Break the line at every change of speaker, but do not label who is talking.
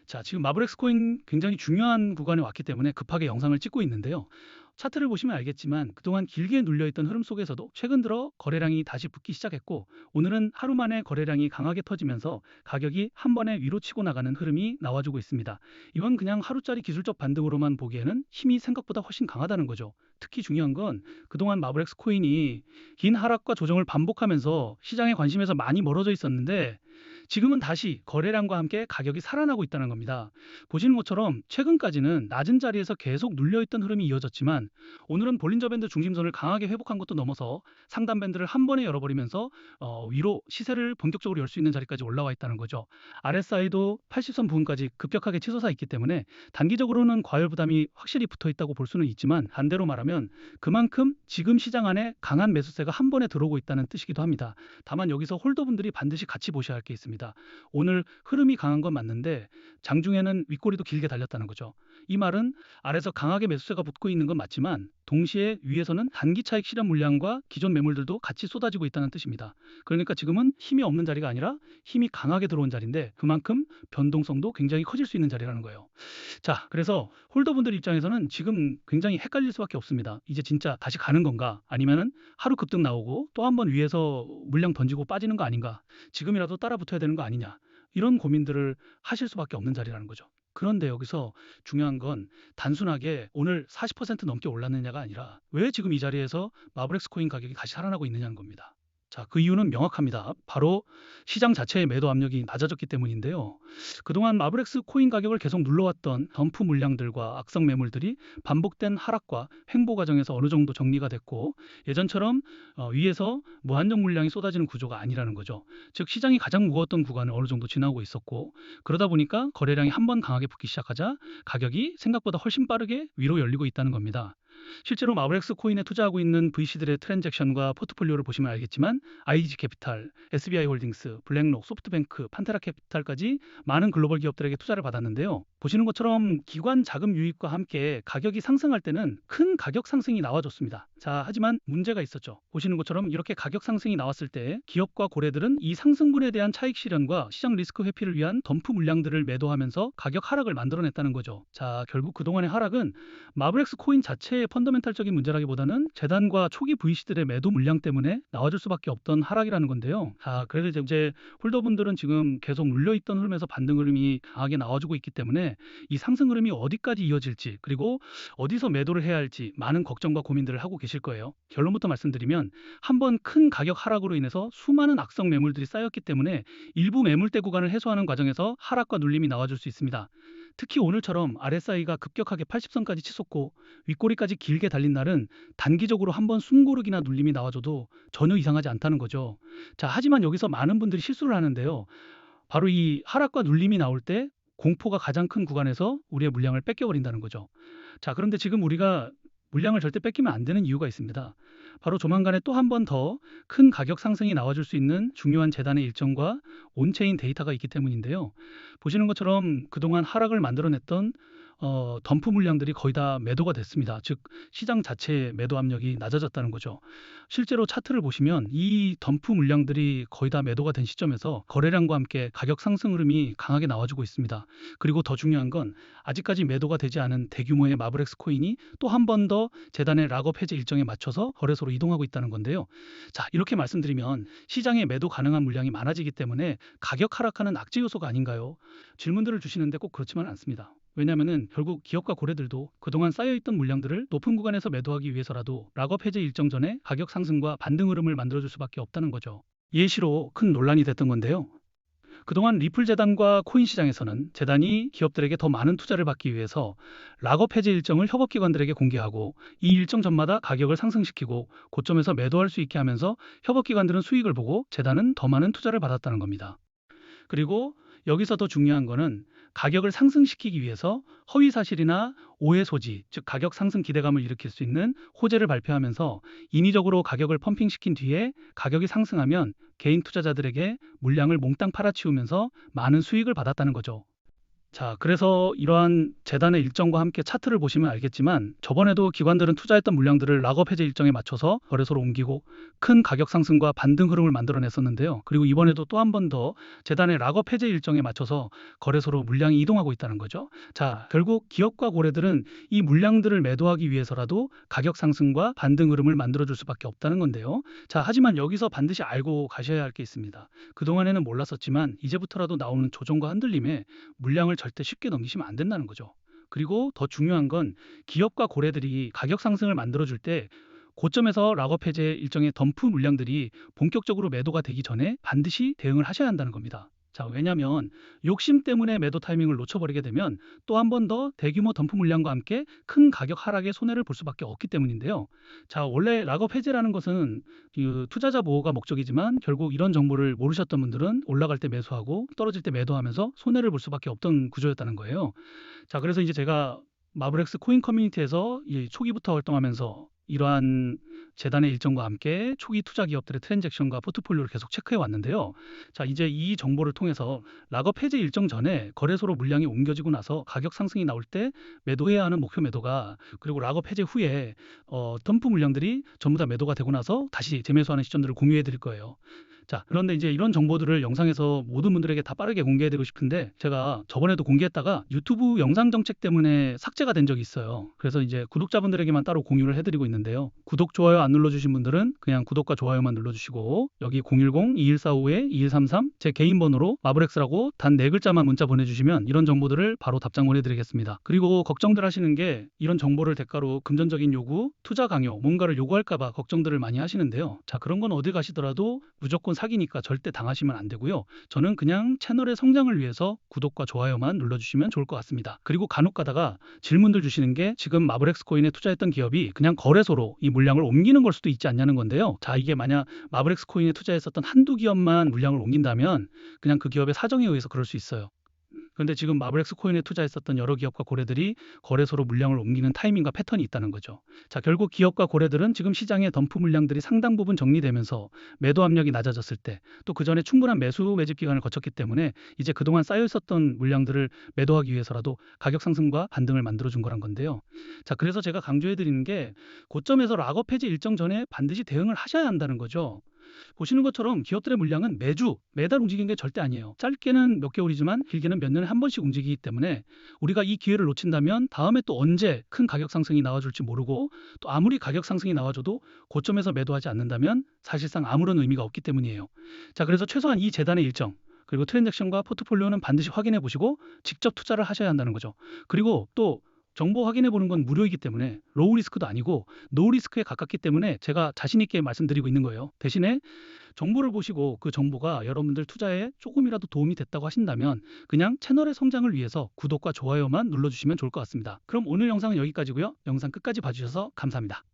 자, 지금 마블엑스 코인 굉장히 중요한 구간에 왔기 때문에 급하게 영상을 찍고 있는데요. 차트를 보시면 알겠지만 그동안 길게 눌려있던 흐름 속에서도 최근 들어 거래량이 다시 붙기 시작했고, 오늘은 하루 만에 거래량이 강하게 터지면서 가격이 한 번에 위로 치고 나가는 흐름이 나와주고 있습니다. 이건 그냥 하루짜리 기술적 반등으로만 보기에는 힘이 생각보다 훨씬 강하다는 거죠. 특히 중요한 건 그동안 마블엑스 코인이 긴 하락과 조정을 반복하면서 시장의 관심에서 많이 멀어져 있었는데, 지금은 다시 거래량과 함께 가격이 살아나고 있다는 겁니다. 보시는 것처럼 최근까지는 낮은 자리에서 계속 눌려있던 흐름이 이어졌지만, 오늘은 볼린저 밴드 중심선을 강하게 회복한 것도 넘어서 상단 밴드를 한 번에 열어버리면서 위로 시세를 본격적으로 열 수 있는 자리까지 올라와 있다는 거죠. RSI도 80선 부근까지 급격하게 치솟아 있기 때문에 단기적으로는 과열 부담이 확실히 붙어 있다고 볼 수는 있지만, 반대로 말하면 그만큼 지금 시장 안에 강한 매수세가 한 번에 들어오고 있다는 뜻이기도 합니다. 다만 여기서 홀더분들이 반드시 같이 보셔야 할 게 있습니다. 오늘 흐름이 강한 건 맞는데 장중에는 윗꼬리도 길게 달렸다는 거죠. 이 말은 아래서 강하게 매수세가 붙고 있는 건 맞지만, 동시에 위에서는 단기 차익 실현 물량과 기존 매물들도 같이 쏟아지고 있다는 뜻입니다. 그러니까 지금은 힘이 없는 자리가 아니라 힘이 강하게 들어온 자리인데, 그만큼 변동성도 굉장히 커질 수 있는 자리라는 거예요. 자, 그래서 홀더분들 입장에서는 지금 굉장히 헷갈릴 수밖에 없습니다. 이제 진짜 다시 가는 건가? 아니면은 하루 급등 나오고 또 한 번 위에서 물량 던지고 빠지는 거 아닌가? 지금이라도 따라 붙어야 되는 거 아니냐? 이런 고민들을 하실 수밖에 없는 자리라는 거죠. 그런데 여기서 중요한 건 단순하게 오늘 40% 넘게 올랐느냐가 아니라 왜 지금 이 자리에서 마블엑스 코인 가격이 다시 살아나고 있느냐는 겁니다. 자, 그 이유는 명확합니다. 바로 시장 자체의 매도 압력이 낮아졌기 때문인데요. 그동안 마블엑스 코인 가격을 계속 눌러왔던 덤프 물량들과 악성 매물들이 반복된 하락과 횡보 과정에서 어느 정도 정리가 됐고, 예전처럼 위에서 무한정 물량이 쏟아지는 구조가 아니라는 거죠. 즉 시장이 가장 무거웠던 구간을 어느 정도 지나고 있었고, 그러다 보니까 거래량이 한 번 강하게 붙기 시작하자 가격이 생각보다 훨씬 빠르게 위로 열리고 있다는 겁니다. 실제로 마블엑스 코인에 투자하고 있는 VC들의 트랜잭션과 포트폴리오를 보시면 알겠지만, IG 캐피탈, SBI 홀딩스, 블랙록, 소프트뱅크, 판테라 캐피탈까지 많은 글로벌 기업들에게 투자를 받았는데요. 보시는 것처럼 기관 자금 유입과 함께 가격이 상승할 때는 큰 가격 상승이 나와줬습니다. 자, 하지만 문제가 있었죠. 보시는 것처럼 이렇게 가격 상승이 나왔을 때 기업과 고래들은 이 상승분에 대한 차익 실현과 시장 리스크 회피를 위한 덤프 물량들을 매도하면서 가격 하락을 만들어냈다는 거죠. 자, 결국 그동안의 하락은 마블엑스 코인 자체의 펀더멘탈적인 문제라기보다는 재단과 초기 VC들의 매도 물량 때문에 나와줄 수밖에 없던 하락이라는 건데요. 자, 그래서 이제 홀더분들은 지금 계속 눌려있던 흐름에서 반등 흐름이 강하게 나와주고 있기 때문에 이 상승 흐름이 어디까지 이어질지, 그리고 어디서 매도를 해야 할지 많은 걱정과 고민들을 하고 계실 거예요. 결론부터 말씀드리면, 한번 큰 가격 하락으로 인해서 수많은 악성 매물들이 쌓였기 때문에 일부 매물대 구간을 해소하는 과정에서 하락과 눌림이 나와줄 수 있습니다. 특히 오늘처럼 RSI가 급격하게 80선까지 치솟고 윗꼬리까지 길게 달린 날은 단기적으로 한번 숨고르기나 눌림이 나와줘도 전혀 이상하지 않다는 거죠. 자, 하지만 여기서 많은 분들이 실수를 하는데요. 바로 이 하락과 눌림이 나올 때 공포가 가장 큰 구간에서 우리의 물량을 뺏겨버린다는 거죠. 자, 그런데 지금 우리가 물량을 절대 뺏기면 안 되는 이유가 있습니다. 바로 조만간에 또 한 번 더 큰 가격 상승이 나와줄 수 있는 중요한 재단의 일정과 온체인 데이터가 있기 때문인데요. 보시는 것처럼 그동안 하락을 만들어냈던 덤프 물량들이 거의 다 매도가 됐습니다. 즉 시장 자체의 매도 압력이 낮아졌다는 거죠. 실제로 차트를 보시면 이 덤프 물량들이 거의 다 매도가 된 시점에서 거래량과 함께 가격 상승 흐름이 강하게 나와주고 있습니다. 그리고 더 중요한 건 아직까지 매도가 되지 않은 대규모의 마블엑스 코인이 또 한 번 더 재단의 락업 해제 일정에 맞춰서 거래소로 이동하고 있다는 건데요. 자, 이렇게 말씀드리면 시장에 매도 가능한 물량이 많아지기 때문에 가격 하락하는 악재 요소가 아닌가요? 질문들을 주시는데 꼭 그렇지만 않습니다. 왜냐하면 결국 기업과 고래들도 그동안 쌓여있던 물량들을 높은 구간에서 매도하기 위해서라도 락업 해제 일정 전에 가격 상승과 반등 흐름을 만들어줄 수밖에 없다는 거죠. 예시로 큰 논란이 됐던 건데요. 그동안 리플 재단과 코인 시장에서는 재단이 기업들에게 더 많은 투자를 받기 위해서 락업 해제 일정을 협업기관들에게 공개하고 이 일정 전마다 가격을 상승시키고 고점에서 매도할 수 있게 하면서 협업기관들은 수익을 보고 재단은 더 많은 투자를 받았다는 겁니다. 그리고 여기서 더 중요한 거는 가격을 상승시키기 위해서 허위 사실이나 오해 소지, 즉 가격 상승 기대감을 일으킬 수 있는 호재를 발표하면서 인위적으로 가격을 펌핑시킨 뒤에 가격이 상승하면 개인 투자자들에게 물량을 몽땅 팔아치우면서 많은 수익을 받았다는 거죠. 자, 그래서 이러한 재단의 일정과 함께 차트를 보시면 알겠지만 저번에도 기관들은 투자했던 물량들을 락업 해제 일정에 맞춰서 거래소로 옮기고 큰 가격 상승과 반등 흐름을 만들어냈었는데요. 그리고 이번에도 또 한 번 더 재단의 락업 해제 일정에 맞춰서 거래소로 물량이 이동하고 있다는 거죠. 자, 결국 기업과 고래들은 이 물량들을 매도하기 위해서라도 가격 상승과 반등 흐름을 만들어줄 수밖에 없다는 건데요. 자, 하지만 여기서 반드시 알고 가셔야 할 게 있습니다. 그동안에는 몰랐었지만 이제부터라도 나오는 조정과 흔들림에 물량을 절대 쉽게 넘기시면 안 된다는 거죠. 그리고 더 중요한 건 기업과 고래들이 가격 상승을 만들어줄 때 고점에서 락업 해제 일정의 덤프 물량들이 본격적으로 매도가 되기 전에 반드시 대응을 하셔야 한다는 겁니다. 자, 왜냐하면 욕심 때문에 매도 타이밍을 놓쳐버리게 되면 또 한 번 더 대규모 덤프 물량과 함께 큰 가격 하락의 손해를 볼 수밖에 없기 때문인데요. 자, 원래 락업 해제라는 것은 그 투자자 보호가 목적이지만 결국 이런 정보를 모르셨던 분들은 올라갈 때 매수하고 떨어질 때 매도하면서 손해를 볼 수밖에 없던 구조였다는 거예요. 자, 그래서 이제 제가 마블엑스 코인 커뮤니티에서 이 초기부터 활동하면서 이러한 재단의 일정과 함께 초기 투자 기업들의 트랜잭션과 포트폴리오를 계속 체크해 왔는데요. 자, 이제 이 정보를 통해서 락업 해제 일정 전에 거래소로 물량이 옮겨지고 나서 가격 상승이 나올 때 매도해야 하는 목표 매도가 그리고 락업 해제 후에 덤프 물량들이 전부 다 매도가 되고 나서 다시 재매수하는 시점들을 공유해 드릴 거예요. 자, 그런데 이제 이런 정보들을 영상에서 모든 분들에게 다 빠르게 공개해드리고 싶은데 제가 저번에도 공개했다가 유튜브 영상 정책 때문에 삭제가 된 적이 있어요. 그래서 이제 구독자분들에게만 따로 공유를 해드리고 있는데요. 구독, 좋아요 안 눌러주신 분들은 그냥 구독과 좋아요만 눌러주시고 여기 010-2145-2133 제 개인 번호로 마블엑스라고 단 4글자만 문자 보내주시면 이런 정보들을 바로 답장 보내드리겠습니다. 그리고 걱정들 하시는 게 이런 정보를 대가로 금전적인 요구, 투자 강요, 뭔가를 요구할까봐 걱정들을 많이 하시는데요. 자, 그런 건 어디 가시더라도 무조건 사기니까 절대 당하시면 안 되고요. 저는 그냥 채널의 성장을 위해서 구독과 좋아요만 눌러주시면 좋을 것 같습니다. 그리고 간혹 가다가 질문들 주시는 게 지금 마블엑스 코인에 투자했던 기업이 그냥 거래소로 이 물량을 옮기는 걸 수도 있지 않냐는 건데요. 자, 이게 만약 마블엑스 코인에 투자했었던 한두 기업만 물량을 옮긴다면 그냥 그 기업의 사정에 의해서 그럴 수 있어요. 그런데 지금 마블엑스 코인에 투자했었던 여러 기업과 고래들이 거래소로 물량을 옮기는 타이밍과 패턴이 있다는 거죠. 자, 결국 기업과 고래들은 지금 시장의 덤프 물량들이 상당 부분 정리되면서 매도 압력이 낮아졌을 때 또 그 전에 충분한 매수 매집 기간을 거쳤기 때문에 이제 그동안 쌓여 있었던 물량들을 매도하기 위해서라도 가격 상승과 반등을 만들어 준 거란 건데요. 자, 그래서 제가 강조해 드리는 게 고점에서 락업 해지 일정 전에 반드시 대응을 하셔야 한다는 거죠. 보시는 것처럼 기업들의 물량은 매주, 매달 움직이는 게 절대 아니에요. 짧게는 몇 개월이지만 길게는 몇 년에 한 번씩 움직이기 때문에 우리가 이 기회를 놓친다면 다음에 또 언제 큰 가격 상승이 나와줄지 모르고 또 아무리 가격 상승이 나와줘도 고점에서 매도하지 않는다면 사실상 아무런 의미가 없기 때문이에요. 자, 그래서 최소한 이 재단의 일정 그리고 트랜잭션과 포트폴리오는 반드시 확인해 보시고 직접 투자를 하셔야 한다는 거죠. 그리고 또 정보 확인해 보는 건 무료이기 때문에 로우 리스크도 아니고 노우 리스크에 가깝기 때문에 제가 자신 있게 말씀드리고 있는 거예요. 대신에 정보를 보시고 그 정보가 여러분들 투자에 조금이라도 도움이 됐다고 하신다면 그냥 채널의 성장을 위해서 구독과 좋아요만 눌러주시면 좋을 것 같습니다. 그럼 오늘 영상은 여기까지고요. 영상 끝까지 봐주셔서 감사합니다.